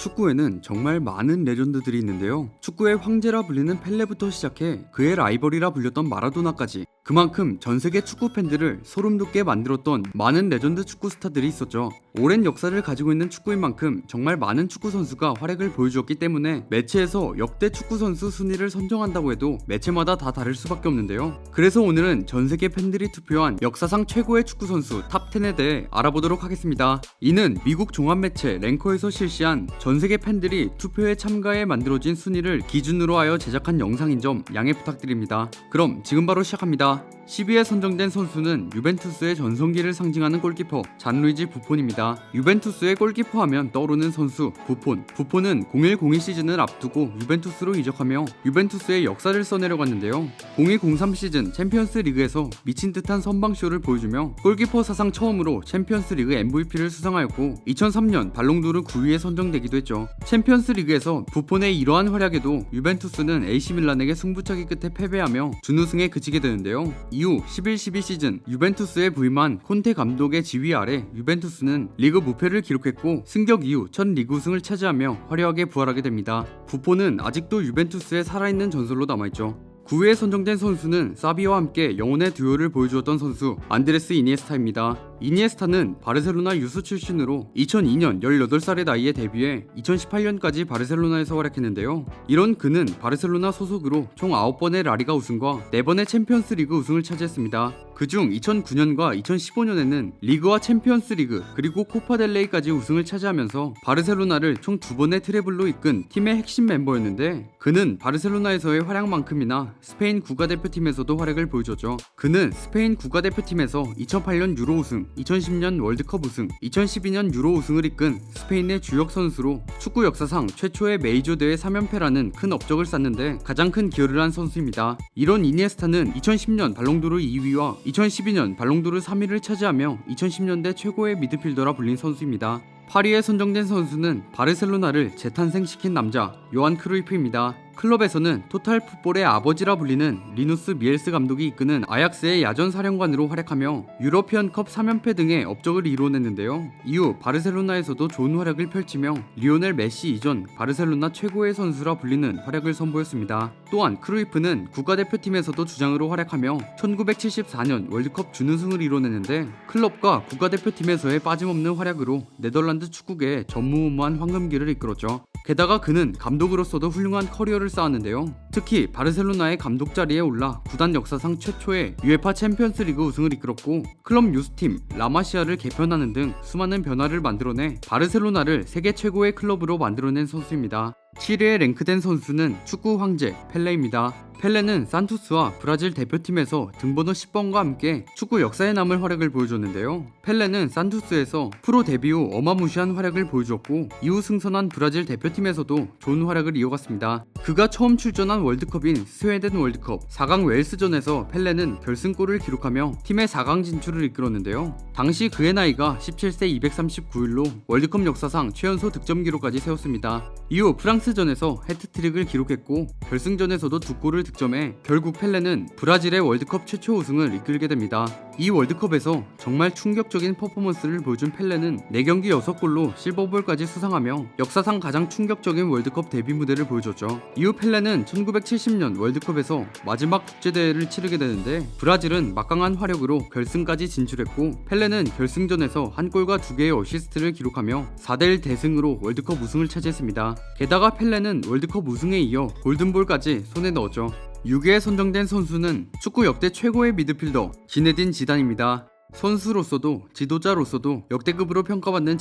축구에는 정말 많은 레전드들이 있는데요. 축구의 황제라 불리는 펠레부터 시작해 그의 라이벌이라 불렸던 마라도나까지 그만큼 전세계 축구 팬들을 소름 돋게 만들었던 많은 레전드 축구 스타들이 있었죠. 오랜 역사를 가지고 있는 축구인 만큼 정말 많은 축구 선수가 활약을 보여주었기 때문에 매체에서 역대 축구 선수 순위를 선정한다고 해도 매체마다 다 다를 수밖에 없는데요. 그래서 오늘은 전세계 팬들이 투표한 역사상 최고의 축구 선수 탑10에 대해 알아보도록 하겠습니다. 이는 미국 종합매체 랭커에서 실시한 전세계 팬들이 투표에 참가해 만들어진 순위를 기준으로 하여 제작한 영상인 점 양해 부탁드립니다. 그럼 지금 바로 시작합니다. 10위에 선정된 선수는 유벤투스의 전성기를 상징하는 골키퍼 잔루이지 부폰입니다. 유벤투스의 골키퍼 하면 떠오르는 선수 부폰. 부폰은 0102 시즌을 앞두고 유벤투스로 이적하며 유벤투스의 역사를 써내려갔는데요. 0203 시즌 챔피언스 리그에서 미친 듯한 선방쇼를 보여주며 골키퍼 사상 처음으로 챔피언스 리그 MVP를 수상하였고 2003년 발롱도르 9위에 선정되기도 했죠. 챔피언스 리그에서 부폰의 이러한 활약에도 유벤투스는 AC 밀란에게 승부차기 끝에 패배하며 준우승에 그치게 되는데요. 이후 11-12 시즌 유벤투스에 부임한 콘테 감독의 지휘 아래 유벤투스는 리그 무패를 기록했고 승격 이후 첫 리그 우승을 차지하며 화려하게 부활하게 됩니다. 부폰은 아직도 유벤투스에 살아있는 전설로 남아있죠. 9위에 선정된 선수는 사비와 함께 영혼의 듀오를 보여주었던 선수 안드레스 이니에스타입니다. 이니에스타는 바르셀로나 유스 출신으로 2002년 18살의 나이에 데뷔해 2018년까지 바르셀로나에서 활약했는데요. 이런 그는 바르셀로나 소속으로 총 9번의 라리가 우승과 4번의 챔피언스 리그 우승을 차지했습니다. 그중 2009년과 2015년에는 리그와 챔피언스 리그 그리고 코파델레이까지 우승을 차지하면서 바르셀로나를 총 2번의 트래블로 이끈 팀의 핵심 멤버였는데 그는 바르셀로나에서의 활약만큼이나 스페인 국가대표팀에서도 활약을 보여줬죠. 그는 스페인 국가대표팀에서 2008년 유로 우승, 2010년 월드컵 우승, 2012년 유로 우승을 이끈 스페인의 주역 선수로 축구 역사상 최초의 메이저 대회 3연패라는 큰 업적을 쌓는데 가장 큰 기여를 한 선수입니다. 이런 이니에스타는 2010년 발롱도르 2위와 2012년 발롱도르 3위를 차지하며 2010년대 최고의 미드필더라 불린 선수입니다. 8위에 선정된 선수는 바르셀로나를 재탄생시킨 남자 요한 크루이프입니다. 클럽에서는 토탈 풋볼의 아버지라 불리는 리누스 미엘스 감독이 이끄는 아약스의 야전 사령관으로 활약하며 유러피언컵 3연패 등의 업적을 이뤄냈는데요. 이후 바르셀로나에서도 좋은 활약을 펼치며 리오넬 메시 이전 바르셀로나 최고의 선수라 불리는 활약을 선보였습니다. 또한 크루이프는 국가대표팀에서도 주장으로 활약하며 1974년 월드컵 준우승을 이뤄냈는데 클럽과 국가대표팀에서의 빠짐없는 활약으로 네덜란드 축구계에 전무후무한 황금기를 이끌었죠. 게다가 그는 감독으로서도 훌륭한 커리어를 쌓았는데요. 특히 바르셀로나의 감독 자리에 올라 구단 역사상 최초의 UEFA 챔피언스 리그 우승을 이끌었고 클럽 유스팀 라마시아를 개편하는 등 수많은 변화를 만들어내 바르셀로나를 세계 최고의 클럽으로 만들어낸 선수입니다. 7위에 랭크된 선수는 축구 황제 펠레입니다. 펠레는 산투스와 브라질 대표팀에서 등번호 10번과 함께 축구 역사에 남을 활약을 보여줬는데요. 펠레는 산투스에서 프로 데뷔 후 어마무시한 활약을 보여주었고 이후 승선한 브라질 대표팀에서도 좋은 활약을 이어갔습니다. 그가 처음 출전한 월드컵인 스웨덴 월드컵 4강 웨일스전에서 펠레는 결승골을 기록하며 팀의 4강 진출을 이끌었는데요. 당시 그의 나이가 17세 239일로 월드컵 역사상 최연소 득점 기록까지 세웠습니다. 이후 프랑스전에서 해트트릭을 기록했고 결승전에서도 2골을 득점해 결국 펠레는 브라질의 월드컵 최초 우승을 이끌게 됩니다. 이 월드컵에서 정말 충격적인 퍼포먼스를 보여준 펠레는 4경기 6골로 실버볼까지 수상하며 역사상 가장 충격적인 월드컵 데뷔 무대를 보여줬죠. 이후 펠레는 1970년 월드컵에서 마지막 국제대회를 치르게 되는데 브라질은 막강한 화력으로 결승까지 진출했고 펠레는 결승전에서 한 골과 2개의 어시스트를 기록하며 4대1 대승으로 월드컵 우승을 차지했습니다. 게다가 펠레는 월드컵 우승에 이어 골든볼까지 손에 넣었죠. 6위에 선정된 선수는 축구 역대 최고의 미드필더 지네딘 지단입니다. 선수로서도 지도자로서도 역대급으로 평가받는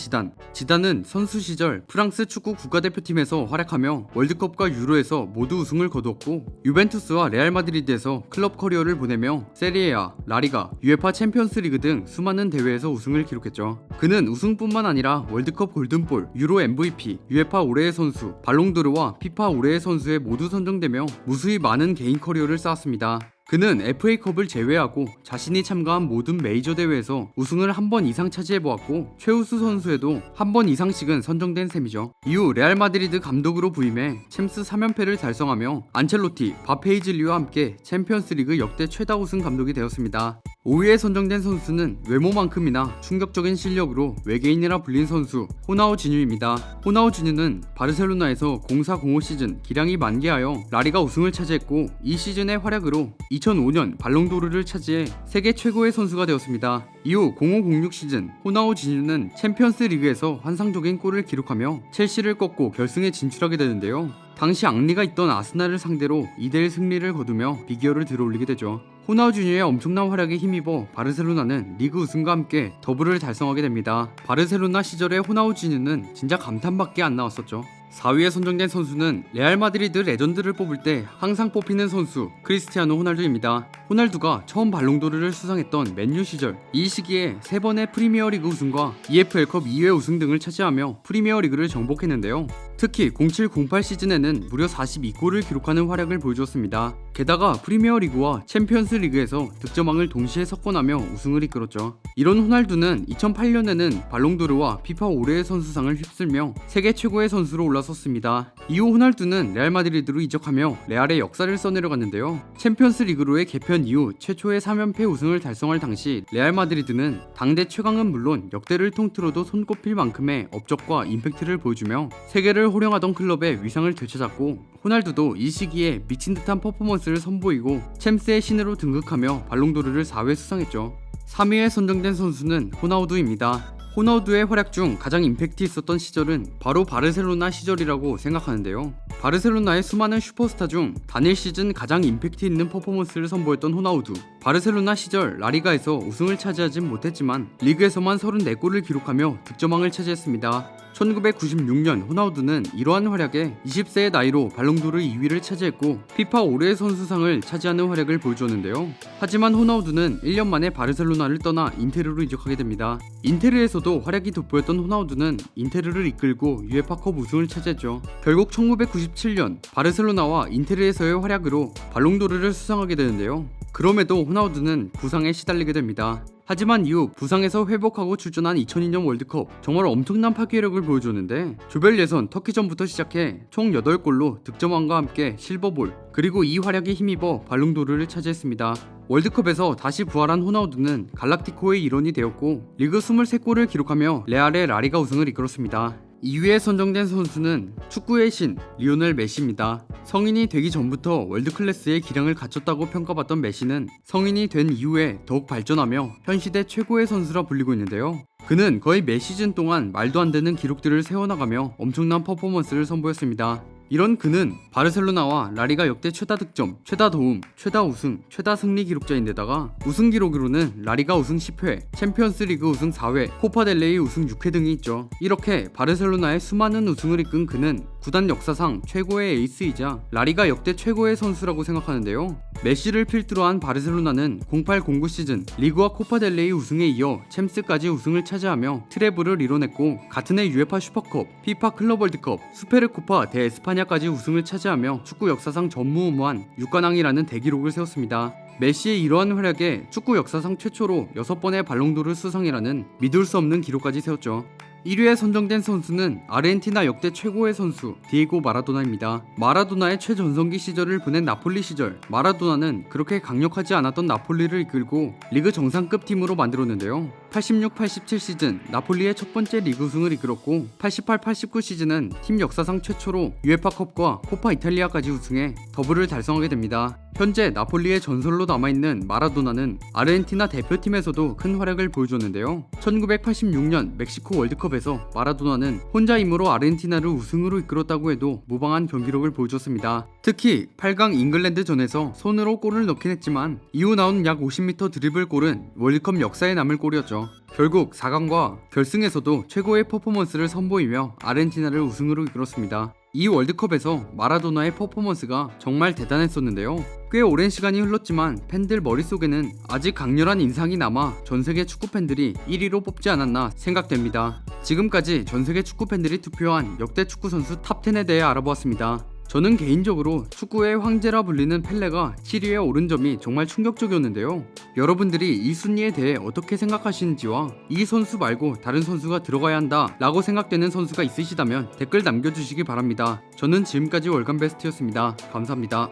지단은 선수 시절 프랑스 축구 국가대표팀에서 활약하며 월드컵과 유로에서 모두 우승을 거두었고 유벤투스와 레알 마드리드에서 클럽 커리어를 보내며 세리에A, 라리가, UEFA 챔피언스 리그 등 수많은 대회에서 우승을 기록했죠. 그는 우승뿐만 아니라 월드컵 골든볼, 유로 MVP, UEFA 올해의 선수, 발롱도르와 피파 올해의 선수에 모두 선정되며 무수히 많은 개인 커리어를 쌓았습니다. 그는 FA컵을 제외하고 자신이 참가한 모든 메이저 대회에서 우승을 한 번 이상 차지해보았고 최우수 선수에도 한 번 이상씩은 선정된 셈이죠. 이후 레알 마드리드 감독으로 부임해 챔스 3연패를 달성하며 안첼로티, 바페이즐리와 함께 챔피언스리그 역대 최다 우승 감독이 되었습니다. 5위에 선정된 선수는 외모만큼이나 충격적인 실력으로 외계인이라 불린 선수 호나우지뉴입니다. 호나우지뉴는 바르셀로나에서 04-05 시즌 기량이 만개하여 라리가 우승을 차지했고 이 시즌의 활약으로 2005년 발롱도르를 차지해 세계 최고의 선수가 되었습니다. 이후 05-06 시즌 호나우지뉴는 챔피언스 리그에서 환상적인 골을 기록하며 첼시를 꺾고 결승에 진출하게 되는데요. 당시 앙리가 있던 아스날을 상대로 2대1 승리를 거두며 비기어를 들어올리게 되죠. 호나우지뉴의 엄청난 활약에 힘입어 바르셀로나는 리그 우승과 함께 더블을 달성하게 됩니다. 바르셀로나 시절의 호나우지뉴는 진짜 감탄밖에 안 나왔었죠. 4위에 선정된 선수는 레알 마드리드 레전드를 뽑을 때 항상 뽑히는 선수 크리스티아노 호날두입니다. 호날두가 처음 발롱도르를 수상했던 맨유 시절, 이 시기에 3번의 프리미어리그 우승과 EFL컵 2회 우승 등을 차지하며 프리미어리그를 정복했는데요. 특히 07-08 시즌에는 무려 42골을 기록하는 활약을 보여주었습니다. 게다가 프리미어리그와 챔피언스 리그에서 득점왕을 동시에 석권하며 우승을 이끌었죠. 이런 호날두는 2008년에는 발롱도르와 피파 올해의 선수상을 휩쓸며 세계 최고의 선수로 올라섰습니다. 이후 호날두는 레알 마드리드로 이적하며 레알의 역사를 써내려갔는데요. 챔피언스 리그로의 개편 이후 최초의 3연패 우승을 달성할 당시 레알 마드리드는 당대 최강은 물론 역대를 통틀어도 손꼽힐 만큼의 업적과 임팩트를 보여주며 세계를 호령하던 클럽의 위상을 되찾았고, 호날두도 이 시기에 미친 듯한 퍼포먼스를 선보이고 챔스의 신으로 등극하며 발롱도르를 4회 수상했죠. 3위에 선정된 선수는 호나우두입니다. 호나우두의 활약 중 가장 임팩트 있었던 시절은 바로 바르셀로나 시절이라고 생각하는데요. 바르셀로나의 수많은 슈퍼스타 중 단일 시즌 가장 임팩트 있는 퍼포먼스를 선보였던 호나우두. 바르셀로나 시절 라리가에서 우승을 차지하진 못했지만 리그에서만 34골을 기록하며 득점왕을 차지했습니다. 1996년 호나우두는 이러한 활약에 20세의 나이로 발롱도르 2위를 차지했고 피파 올해의 선수상을 차지하는 활약을 보여주었는데요. 하지만 호나우두는 1년 만에 바르셀로나를 떠나 인테르로 이적하게 됩니다. 인테르에서도 활약이 돋보였던 호나우두는 인테르를 이끌고 유에파컵 우승을 차지했죠. 결국 1997년 바르셀로나와 인테르에서의 활약으로 발롱도르를 수상하게 되는데요. 그럼에도 호나우두는 부상에 시달리게 됩니다. 하지만 이후 부상에서 회복하고 출전한 2002년 월드컵, 정말 엄청난 파괴력을 보여줬는데 조별 예선 터키전부터 시작해 총 8골로 득점왕과 함께 실버볼, 그리고 이 활약에 힘입어 발롱도르를 차지했습니다. 월드컵에서 다시 부활한 호나우두는 갈락티코의 일원이 되었고 리그 23골을 기록하며 레알의 라리가 우승을 이끌었습니다. 2위에 선정된 선수는 축구의 신 리오넬 메시입니다. 성인이 되기 전부터 월드클래스의 기량을 갖췄다고 평가받던 메시는 성인이 된 이후에 더욱 발전하며 현 시대 최고의 선수라 불리고 있는데요. 그는 거의 매 시즌 동안 말도 안 되는 기록들을 세워나가며 엄청난 퍼포먼스를 선보였습니다. 이런 그는 바르셀로나와 라리가 역대 최다 득점, 최다 도움, 최다 우승, 최다 승리 기록자인데다가 우승 기록으로는 라리가 우승 10회, 챔피언스 리그 우승 4회, 코파델레이 우승 6회 등이 있죠. 이렇게 바르셀로나의 수많은 우승을 이끈 그는 구단 역사상 최고의 에이스이자 라리가 역대 최고의 선수라고 생각하는데요. 메시를 필두로 한 바르셀로나는 08-09 시즌 리그와 코파델레이 우승에 이어 챔스까지 우승을 차지하며 트래블을 이뤄냈고 같은 해 UEFA 슈퍼컵, 피파 클럽 월드컵, 수페르코파 대 에스파냐까지 우승을 차지하며 축구 역사상 전무후무한 6관왕이라는 대기록을 세웠습니다. 메시의 이러한 활약에 축구 역사상 최초로 6번의 발롱도르 수상이라는 믿을 수 없는 기록까지 세웠죠. 1위에 선정된 선수는 아르헨티나 역대 최고의 선수 디에고 마라도나입니다. 마라도나의 최전성기 시절을 보낸 나폴리 시절, 마라도나는 그렇게 강력하지 않았던 나폴리를 이끌고 리그 정상급 팀으로 만들었는데요. 86-87 시즌 나폴리의 첫 번째 리그 우승을 이끌었고 88-89 시즌은 팀 역사상 최초로 유에파컵과 코파 이탈리아까지 우승해 더블을 달성하게 됩니다. 현재 나폴리의 전설로 남아있는 마라도나는 아르헨티나 대표팀에서도 큰 활약을 보여줬는데요. 1986년 멕시코 월드컵에서 마라도나는 혼자 힘으로 아르헨티나를 우승으로 이끌었다고 해도 무방한 경기력을 보여줬습니다. 특히 8강 잉글랜드전에서 손으로 골을 넣긴 했지만 이후 나온 약 50m 드리블 골은 월드컵 역사에 남을 골이었죠. 결국 4강과 결승에서도 최고의 퍼포먼스를 선보이며 아르헨티나를 우승으로 이끌었습니다. 이 월드컵에서 마라도나의 퍼포먼스가 정말 대단했었는데요. 꽤 오랜 시간이 흘렀지만 팬들 머릿속에는 아직 강렬한 인상이 남아 전세계 축구팬들이 1위로 뽑지 않았나 생각됩니다. 지금까지 전세계 축구팬들이 투표한 역대 축구선수 탑10에 대해 알아보았습니다. 저는 개인적으로 축구의 황제라 불리는 펠레가 7위에 오른 점이 정말 충격적이었는데요. 여러분들이 이 순위에 대해 어떻게 생각하시는지와 이 선수 말고 다른 선수가 들어가야 한다 라고 생각되는 선수가 있으시다면 댓글 남겨주시기 바랍니다. 저는 지금까지 월간베스트였습니다. 감사합니다.